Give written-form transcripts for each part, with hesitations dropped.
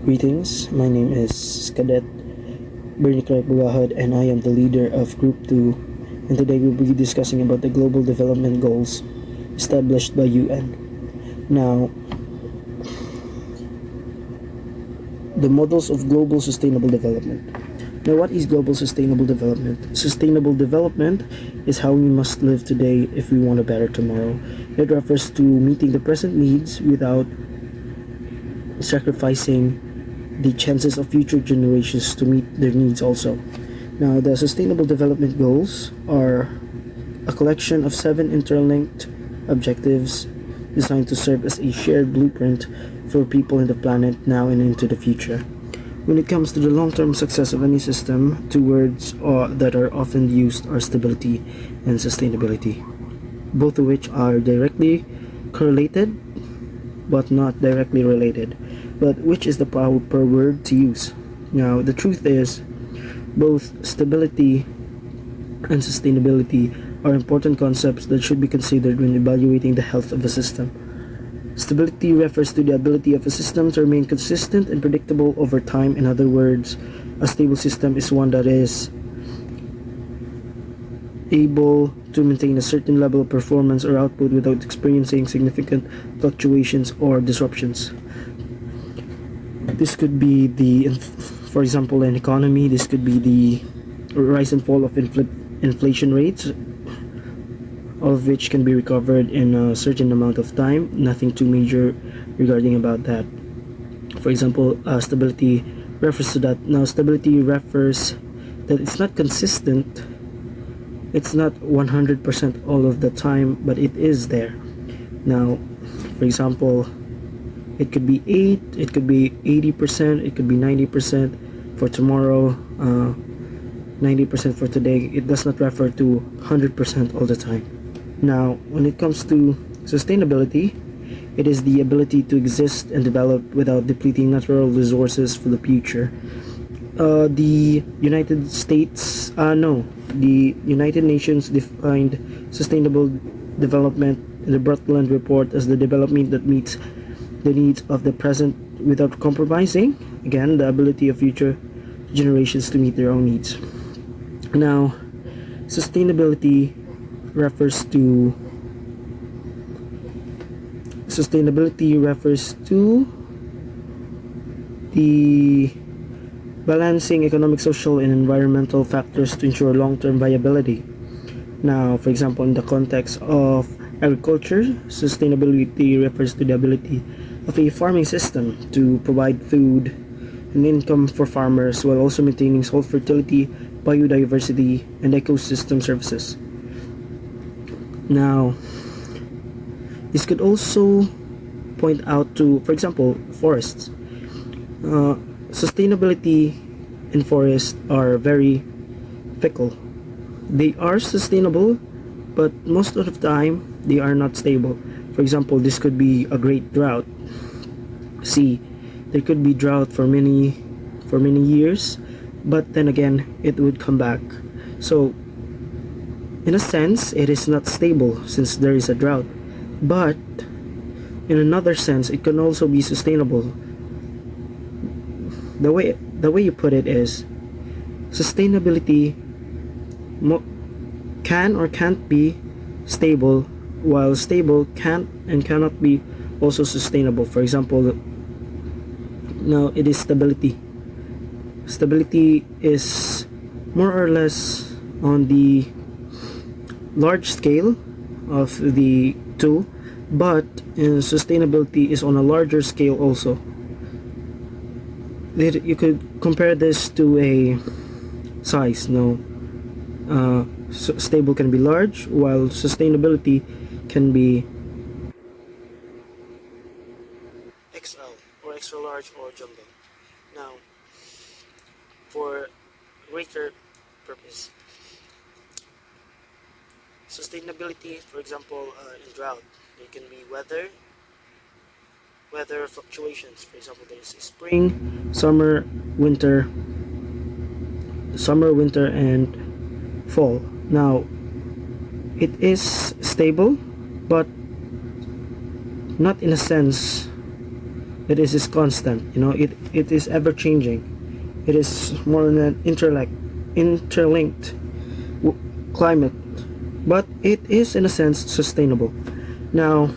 Greetings, my name is Cadet Bernie Clark Bugahod and I am the leader of Group 2, and today we'll be discussing about the Global Development Goals established by UN. Now, the models of global sustainable development. Now, what is global sustainable development? Sustainable development is how we must live today if we want a better tomorrow. It refers to meeting the present needs without sacrificing the chances of future generations to meet their needs also. Now, the Sustainable Development Goals are a collection of 7 interlinked objectives designed to serve as a shared blueprint for people and the planet now and into the future. When it comes to the long-term success of any system, two words that are often used are stability and sustainability, both of which are directly correlated but not directly related. But which is the proper word to use? Now, the truth is, both stability and sustainability are important concepts that should be considered when evaluating the health of a system. Stability refers to the ability of a system to remain consistent and predictable over time. In other words, a stable system is one that is able to maintain a certain level of performance or output without experiencing significant fluctuations or disruptions. This could be for example, an economy. This could be the rise and fall of inflation rates, all of which can be recovered in a certain amount of time. Nothing too major regarding about that. For example, stability refers to that. Now, stability refers that it's not consistent. It's not 100% all of the time, but it is there. Now, for example, it could be 8, it could be 80%, it could be 90% for tomorrow, 90% for today. It does not refer to 100% all the time. Now, when it comes to sustainability, it is the ability to exist and develop without depleting natural resources for the future. The United Nations defined sustainable development in the Brundtland Report as the development that meets the needs of the present without compromising, again, the ability of future generations to meet their own needs. Now, sustainability refers to the balancing economic, social, and environmental factors to ensure long-term viability. Now, for example, in the context of agriculture, sustainability refers to the ability of a farming system to provide food and income for farmers while also maintaining soil fertility, biodiversity, and ecosystem services. Now, this could also point out to, for example, forests. Sustainability in forests are very fickle. They are sustainable, but most of the time they are not stable. For example, this could be a great drought. See, there could be drought for many years, but then again it would come back. So in a sense, it is not stable since there is a drought, but in another sense it can also be sustainable. The way you put it is, sustainability can or can't be stable, while stable can't and cannot be also sustainable. For example, now it is stability. Stability is more or less on the large scale of the two, but sustainability is on a larger scale also. You could compare this to a size. Stable can be large, while sustainability can be XL or extra large or jumbo. Now, for greater purpose, sustainability, for example, in drought, there can be weather fluctuations. For example, there is spring, summer, winter, and fall. Now, it is stable, but not in a sense is constant. It is ever changing. It is more than an interlinked climate, but it is in a sense sustainable. Now,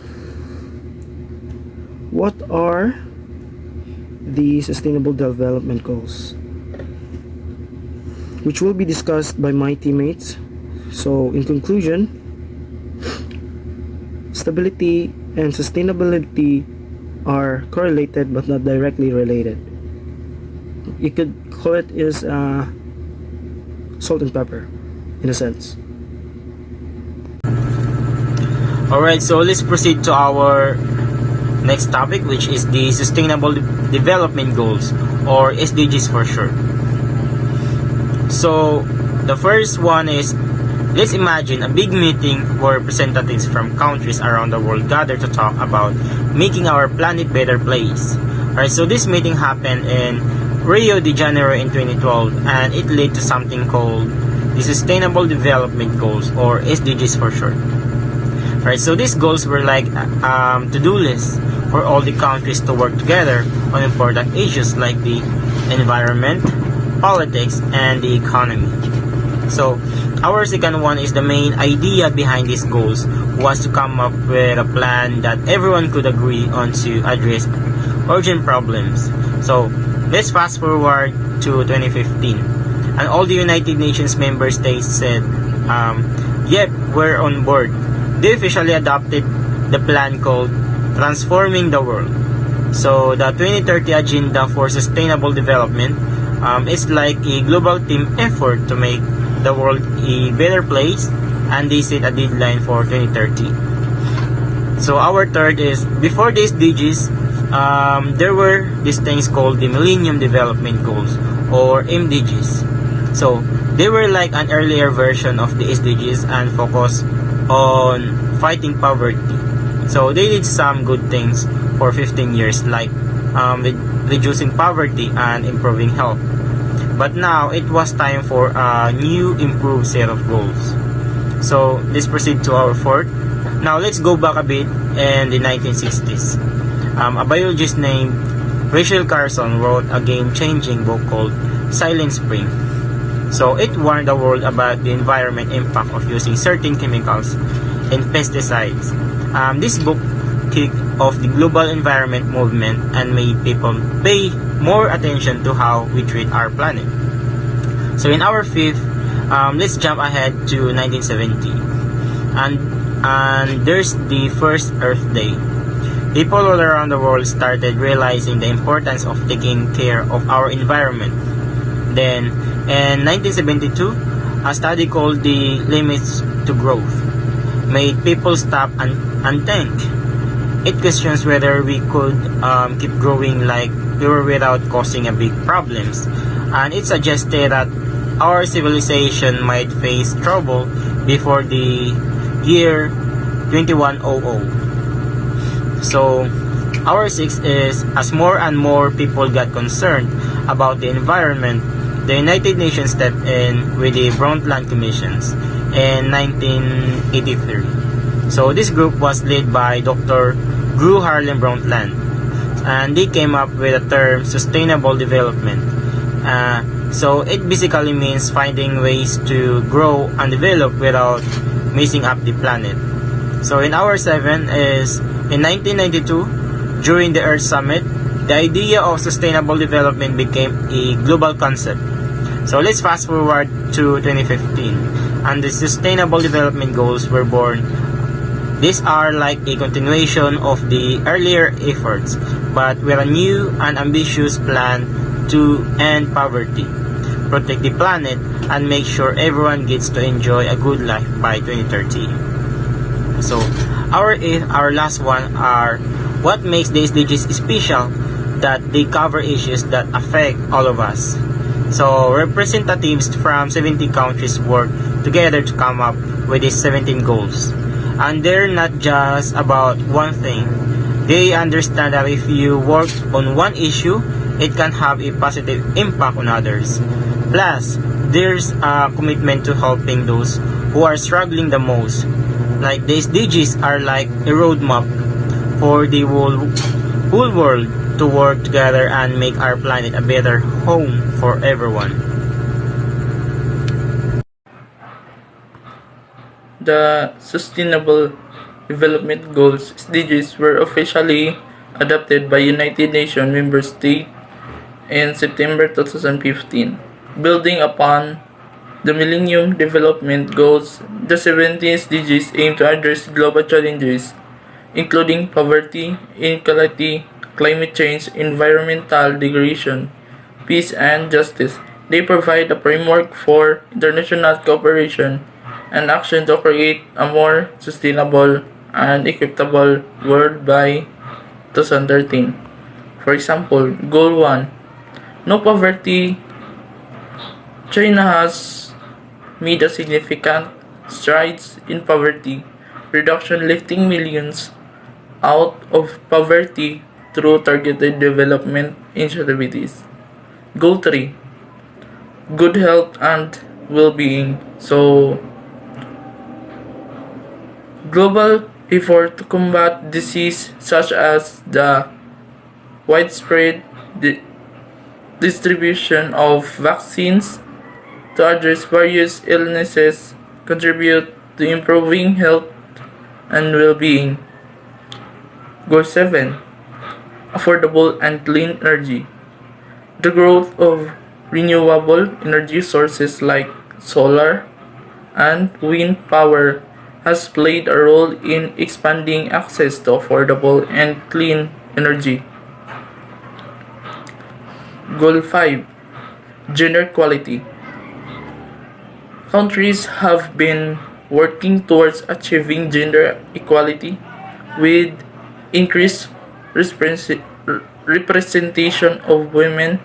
what are the Sustainable Development Goals, which will be discussed by my teammates? So, in conclusion, stability and sustainability are correlated but not directly related. You could call it is salt and pepper, in a sense. Alright, so let's proceed to our next topic, which is the Sustainable Development Goals, or SDGs for short. So, the first one is, let's imagine a big meeting where representatives from countries around the world gather to talk about making our planet better place. Alright, so this meeting happened in Rio de Janeiro in 2012, and it led to something called the Sustainable Development Goals, or SDGs for short. Right, so these goals were like to-do lists for all the countries to work together on important issues like the environment, politics, and the economy. So our second one is the main idea behind these goals was to come up with a plan that everyone could agree on to address urgent problems. So let's fast forward to 2015, and all the United Nations member states said, yep, we're on board. They officially adopted the plan called Transforming the World. So the 2030 Agenda for Sustainable Development is like a global team effort to make the world a better place, and they set a deadline for 2030. So our third is, before the SDGs, there were these things called the Millennium Development Goals, or MDGs. So they were like an earlier version of the SDGs and focused on fighting poverty. So they did some good things for 15 years, like reducing poverty and improving health. But now it was time for a new improved set of goals. So let's proceed to our fourth. Now let's go back a bit in the 1960s. A biologist named Rachel Carson wrote a game-changing book called Silent Spring. So it warned the world about the environment impact of using certain chemicals and pesticides. This book kicked off the global environment movement and made people pay more attention to how we treat our planet. So in our fifth, let's jump ahead to 1970, and there's the first Earth Day. People all around the world started realizing the importance of taking care of our environment. Then in 1972, a study called the Limits to Growth made people stop and think. It questions whether we could keep growing like we were without causing a big problems, and it suggested that our civilization might face trouble before the year 2100. So our sixth is, as more and more people got concerned about the environment, the United Nations stepped in with the Brundtland Commissions in 1983. So this group was led by Dr. Gro Harlem Brundtland, and they came up with the term sustainable development. So it basically means finding ways to grow and develop without messing up the planet. So in our seven is, in 1992, during the Earth Summit, the idea of sustainable development became a global concept. So let's fast forward to 2015, and the Sustainable Development Goals were born. These are like a continuation of the earlier efforts, but with a new and ambitious plan to end poverty, protect the planet, and make sure everyone gets to enjoy a good life by 2030. So our last one are, what makes the SDGs special, that they cover issues that affect all of us. So representatives from 70 countries work together to come up with these 17 goals. And they're not just about one thing. They understand that if you work on one issue, it can have a positive impact on others. Plus, there's a commitment to helping those who are struggling the most. Like the SDGs are like a roadmap for the whole world to work together and make our planet a better home for everyone. The Sustainable Development Goals (SDGs) were officially adopted by United Nations member states in September 2015. Building upon the Millennium Development Goals, the 17 SDGs aim to address global challenges including poverty, inequality, climate change, environmental degradation, peace, and justice. They provide a framework for international cooperation and action to create a more sustainable and equitable world by 2013. For example, Goal 1, No Poverty. China has made a significant strides in poverty reduction, lifting millions out of poverty through targeted development initiatives. Goal 3, Good health and well-being. So, global effort to combat disease such as the widespread distribution of vaccines to address various illnesses contribute to improving health and well-being. Goal 7, Affordable and clean energy. The growth of renewable energy sources like solar and wind power has played a role in expanding access to affordable and clean energy. Goal 5, Gender equality. Countries have been working towards achieving gender equality with increased representation of women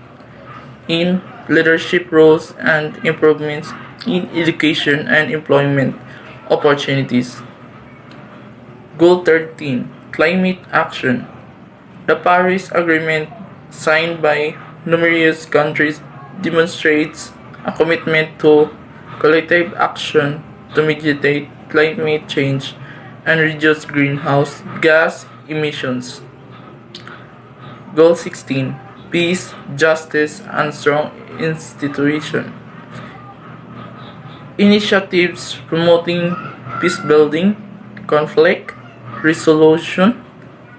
in leadership roles and improvements in education and employment opportunities. Goal 13, Climate action. The Paris Agreement, signed by numerous countries, demonstrates a commitment to collective action to mitigate climate change and reduce greenhouse gas emissions. Goal 16, Peace, Justice, and Strong Institution. Initiatives promoting peace building, conflict resolution,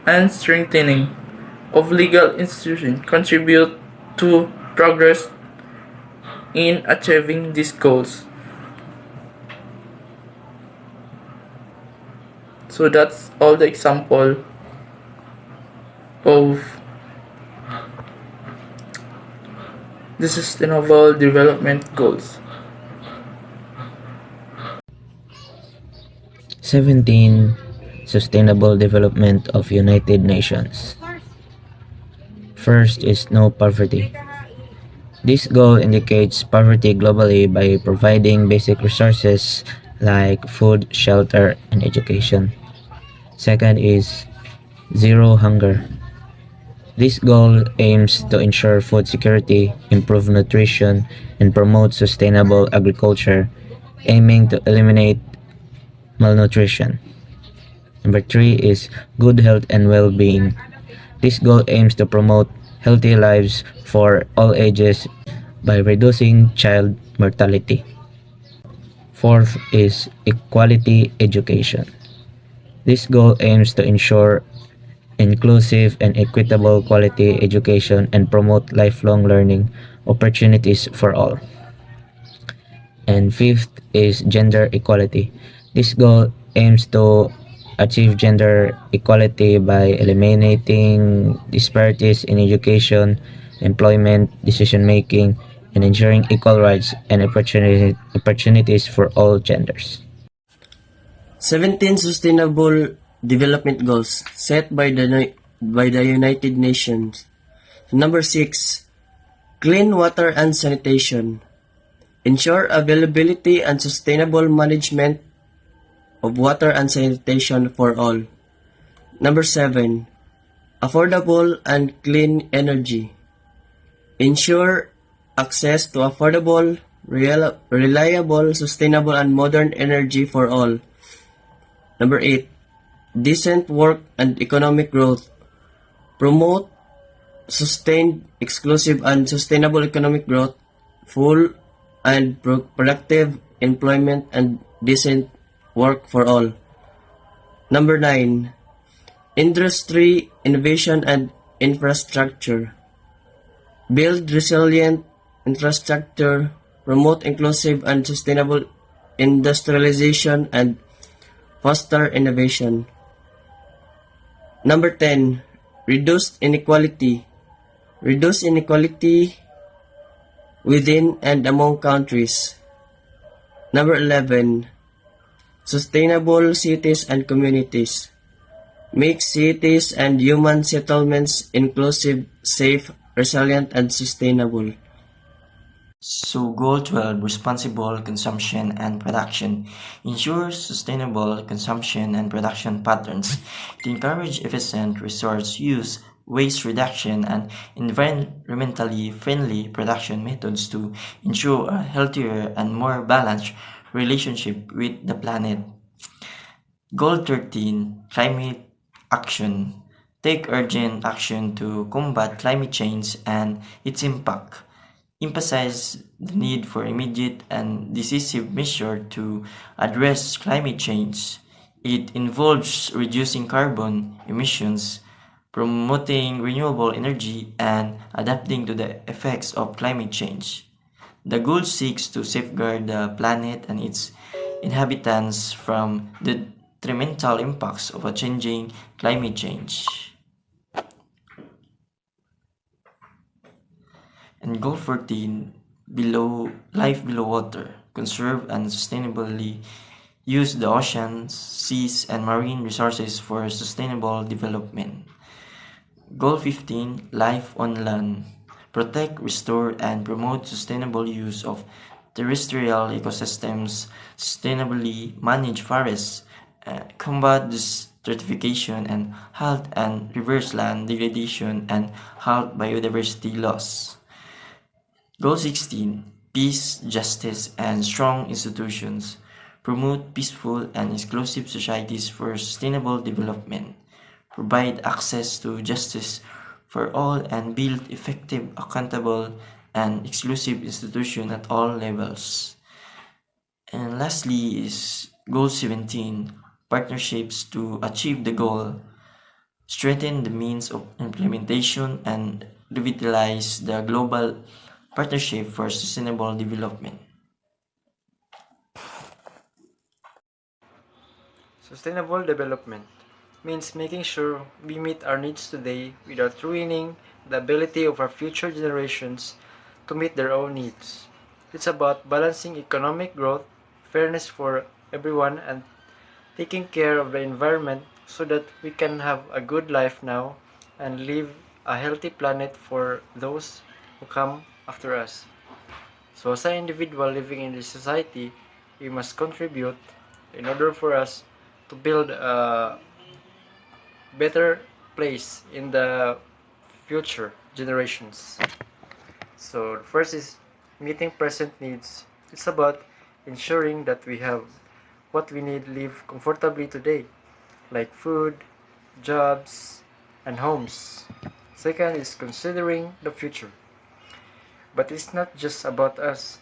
and strengthening of legal institutions contribute to progress in achieving these goals. So that's all the example of the Sustainable Development Goals. 17. Sustainable Development of United Nations. First is no poverty. This goal indicates poverty globally by providing basic resources like food, shelter, and education. Second is zero hunger. This goal aims to ensure food security, improve nutrition, and promote sustainable agriculture, aiming to eliminate malnutrition. Number 3 is good health and well-being. This goal aims to promote healthy lives for all ages by reducing child mortality. Fourth is equality education. This goal aims to ensure inclusive and equitable quality education and promote lifelong learning opportunities for all. And fifth is gender equality. This goal aims to achieve gender equality by eliminating disparities in education, employment, decision making, and ensuring equal rights and opportunities for all genders. 17 Sustainable Development Goals set by the United Nations. Number 6, clean water and sanitation. Ensure availability and sustainable management of water and sanitation for all. Number 7, affordable and clean energy. Ensure access to affordable, reliable, sustainable, and modern energy for all. Number 8, decent work and economic growth. Promote sustained, exclusive, and sustainable economic growth, full and productive employment, and decent work for all. Number 9. Industry, innovation, and infrastructure. Build resilient infrastructure, promote inclusive and sustainable industrialization, and foster innovation. Number 10. Reduce inequality. Reduce inequality within and among countries. Number 11. Sustainable cities and communities. Make cities and human settlements inclusive, safe, resilient, and sustainable. So, Goal 12, responsible consumption and production, ensures sustainable consumption and production patterns to encourage efficient resource use, waste reduction, and environmentally friendly production methods to ensure a healthier and more balanced relationship with the planet. Goal 13, climate action. Take urgent action to combat climate change and its impact. Emphasize the need for immediate and decisive measures to address climate change. It involves reducing carbon emissions, promoting renewable energy, and adapting to the effects of climate change. The goal seeks to safeguard the planet and its inhabitants from the detrimental impacts of a changing climate change. And goal 14, life below water, conserve and sustainably use the oceans, seas, and marine resources for sustainable development. Goal 15, life on land, protect, restore, and promote sustainable use of terrestrial ecosystems, sustainably manage forests, combat desertification, and halt and reverse land degradation, and halt biodiversity loss. Goal 16, peace, justice, and strong institutions, promote peaceful and inclusive societies for sustainable development, provide access to justice for all, and build effective, accountable, and exclusive institutions at all levels. And lastly is Goal 17, partnerships to achieve the goal, strengthen the means of implementation, and revitalize the global partnership for sustainable development. Sustainable development means making sure we meet our needs today without ruining the ability of our future generations to meet their own needs. It's about balancing economic growth, fairness for everyone, and taking care of the environment so that we can have a good life now and leave a healthy planet for those who come after us. So as an individual living in this society, we must contribute in order for us to build a better place in the future generations. So first is meeting present needs. It's about ensuring that we have what we need to live comfortably today, like food, jobs, and homes. Second is considering the future. But it's not just about us.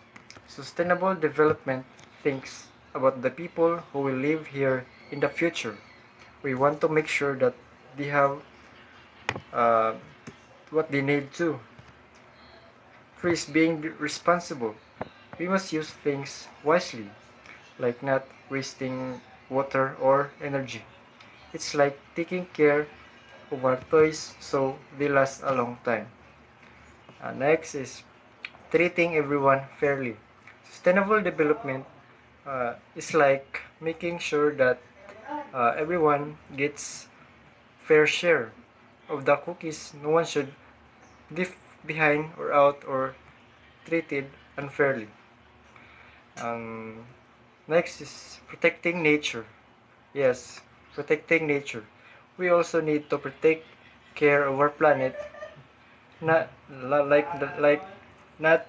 Sustainable development thinks about the people who will live here in the future. We want to make sure that they have uh, what they need too. Three is being responsible. We must use things wisely, like not wasting water or energy. It's like taking care of our toys so they last a long time. Next is treating everyone fairly. Sustainable development is like making sure that everyone gets fair share of the cookies. No one should leave behind or out or treated unfairly. Um, Next is protecting nature. Yes, protecting nature. We also need to protect care of our planet, not like not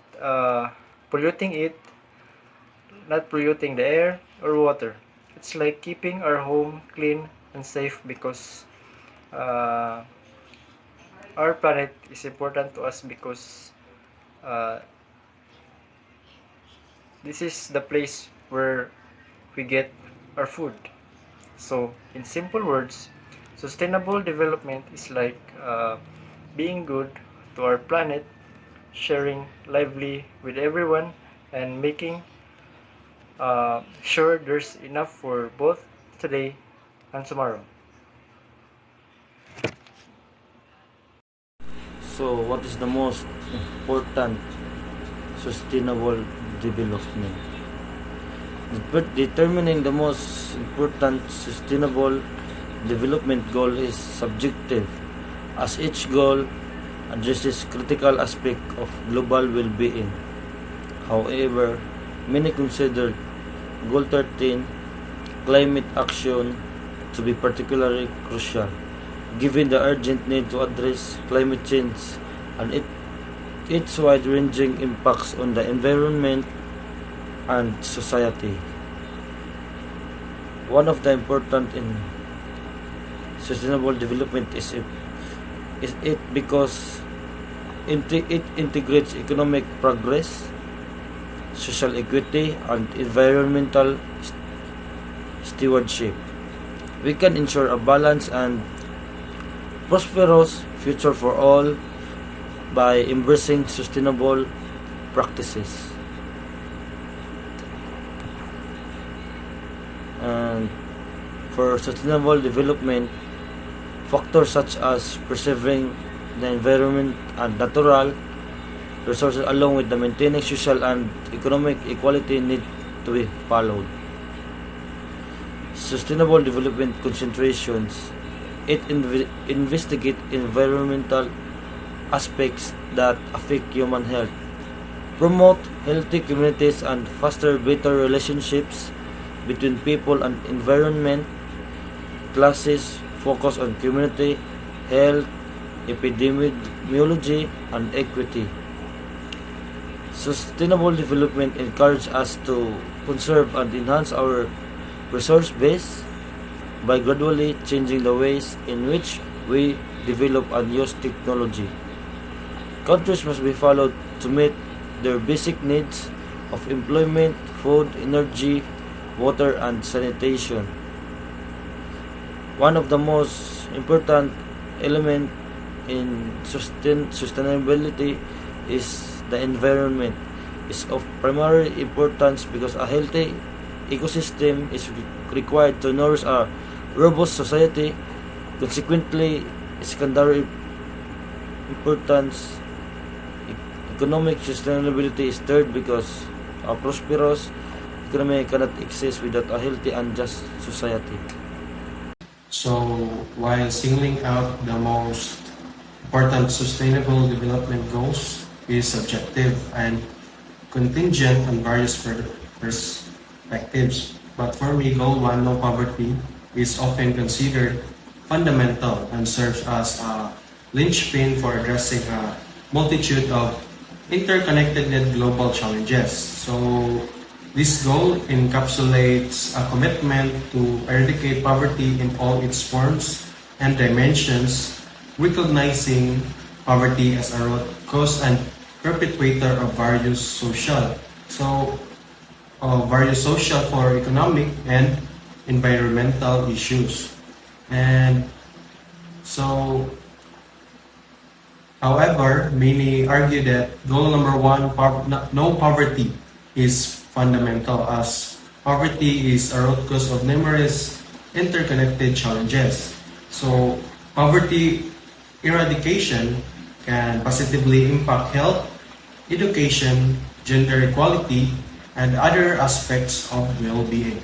polluting it, not polluting the air or water. It's like keeping our home clean and safe because uh, our planet is important to us because uh, this is the place where we get our food. So, in simple words, sustainable development is like being good to our planet, sharing lively with everyone, and making sure there's enough for both today and tomorrow. So, what is the most important sustainable development? Determining the most important sustainable development goal is subjective, as each goal addresses critical aspects of global well-being. However, many consider Goal 13, climate action, to be particularly crucial, given the urgent need to address climate change and its wide-ranging impacts on the environment and society. One of the important in sustainable development is it because it integrates economic progress, social equity, and environmental stewardship. We can ensure a balanced and prosperous future for all by embracing sustainable practices. And for sustainable development, factors such as preserving the environment and natural resources along with the maintaining social and economic equality need to be followed. Sustainable development concentrations investigate environmental aspects that affect human health, promote healthy communities, and foster better relationships between people and environment. Classes focus on community health, epidemiology, and equity. Sustainable development encourages us to conserve and enhance our resource base by gradually changing the ways in which we develop and use technology. Countries must be followed to meet their basic needs of employment, food, energy, water, and sanitation. One of the most important elements in sustainability is the environment. Is of primary importance because a healthy ecosystem is required to nourish a robust society. Consequently, secondary importance, economic sustainability is third because a prosperous economy cannot exist without a healthy and just society. So, while singling out the most important sustainable development goals is subjective and contingent on various perspectives, but for me, Goal 1, no poverty, is often considered fundamental and serves as a linchpin for addressing a multitude of interconnected global challenges. So, this goal encapsulates a commitment to eradicate poverty in all its forms and dimensions, recognizing poverty as a root cause and perpetuator of various social for economic and environmental issues. And so, however, many argue that goal number 1, no poverty, is fundamental as poverty is a root cause of numerous interconnected challenges. So, poverty eradication can positively impact health, education, gender equality, and other aspects of well-being.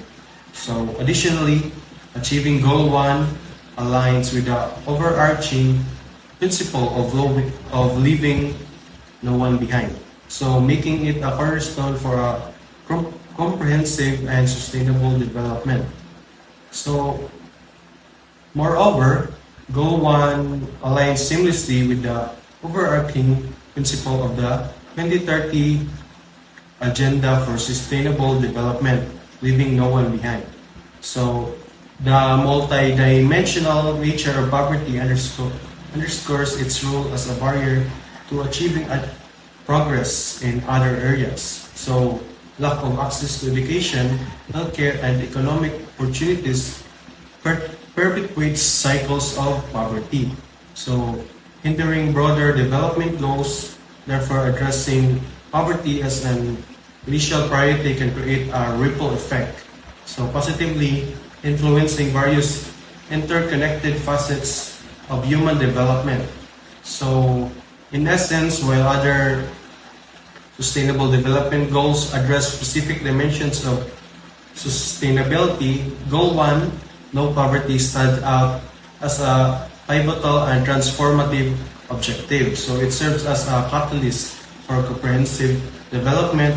So, additionally, achieving Goal 1 aligns with the overarching principle of leaving no one behind. So, making it a cornerstone for a comprehensive and sustainable development. So, moreover, Goal 1 aligns seamlessly with the overarching principle of the 2030 Agenda for Sustainable Development, leaving no one behind. So, the multidimensional nature of poverty underscores its role as a barrier to achieving progress in other areas. So, lack of access to education, healthcare, and economic opportunities perpetuates cycles of poverty. So, hindering broader development goals, therefore addressing poverty as an initial priority can create a ripple effect. So, positively influencing various interconnected facets of human development. So, in essence, while other sustainable development goals address specific dimensions of sustainability, Goal 1, no poverty, stands out as a pivotal and transformative objective. So it serves as a catalyst for comprehensive development,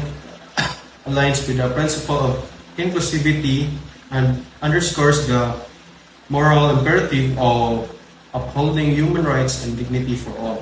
aligns with the principle of inclusivity, and underscores the moral imperative of upholding human rights and dignity for all.